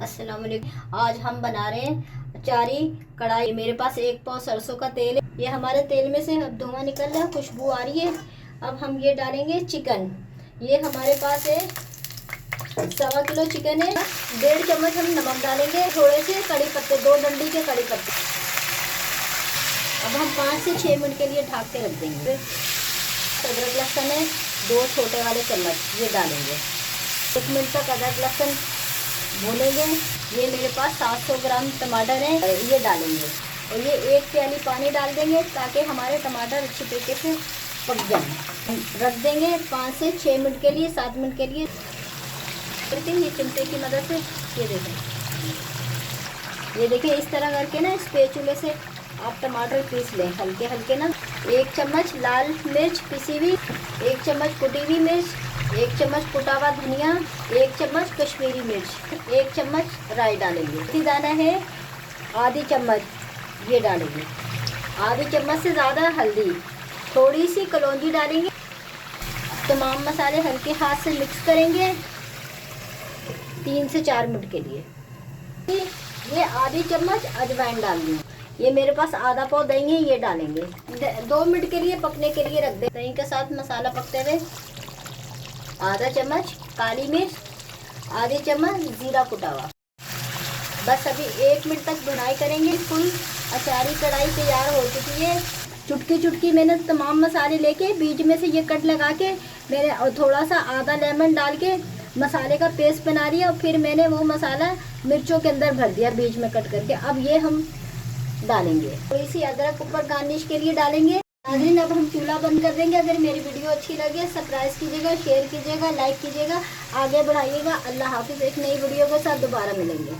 अस्सलाम वालेकुम। आज हम बना रहे हैं अचारी कढ़ाई। मेरे पास 1 पाव सरसों का तेल है। ये हमारे तेल में से अब धुआं निकल रहा है, खुशबू आ रही है। अब हम ये डालेंगे चिकन। ये हमारे पास है 1.25 किलो चिकन है। 1.5 चम्मच हम नमक डालेंगे, थोड़े से कड़ी पत्ते, 2 डंडी के कड़ी पत्ते। अब हम 5 से 6 मिनट के लिए ढक के रख देंगे। अदरक लहसुन है 2 छोटे वाले चम्मच, ये डालेंगे। 1 मिनट तक अदरक लहसुन भूनेंगे। ये मेरे पास 700 ग्राम टमाटर हैं, ये डालेंगे। और ये 1 प्याली पानी डाल देंगे ताकि हमारे टमाटर अच्छी तरीके से पक जाए। रख देंगे 5 से 6 मिनट के लिए, 7 मिनट के लिए करके। ये चिमटे की मदद से ये देखें इस तरह करके ना, स्पैचुले से आप टमाटर पीस लें हल्के हल्के ना। 1 चम्मच लाल मिर्च पिसी हुई, 1 चम्मच कुटी हुई मिर्च, 1 चम्मच कुटा हुआ धनिया, 1 चम्मच कश्मीरी मिर्च, 1 चम्मच राई डालेंगे। मेथी दाना है आधी चम्मच, ये डालेंगे। आधी चम्मच से ज़्यादा हल्दी, थोड़ी सी कलौंजी डालेंगे। तमाम मसाले हल्के हाथ से मिक्स करेंगे 3 से 4 मिनट के लिए। ये आधी चम्मच अजवाइन डाल देंगे। ये मेरे पास आधा पाव दही है, ये डालेंगे। 2 मिनट के लिए पकने के लिए रख दें। दही के साथ मसाला पकते हुए आधा चम्मच काली मिर्च, आधी चम्मच जीरा कुटा हुआ। बस अभी 1 मिनट तक भुनाई करेंगे। फुल अचारी कढ़ाई तैयार हो चुकी है। चुटकी चुटकी मैंने तमाम मसाले लेके बीच में से ये कट लगा के मैंने थोड़ा सा आधा लेमन डाल के मसाले का पेस्ट बना दिया। और फिर मैंने वो मसाला मिर्चों के अंदर भर दिया बीच में कट करके। अब ये हम डालेंगे। थोड़ी सी अदरक ऊपर गार्निश के लिए डालेंगे। नाज़रीन, अब हम चूल्हा बंद कर देंगे। अगर मेरी वीडियो अच्छी लगे सब्सक्राइब कीजिएगा, शेयर कीजिएगा, लाइक कीजिएगा, आगे बढ़ाइएगा। अल्लाह हाफिज़। एक नई वीडियो के साथ दोबारा मिलेंगे।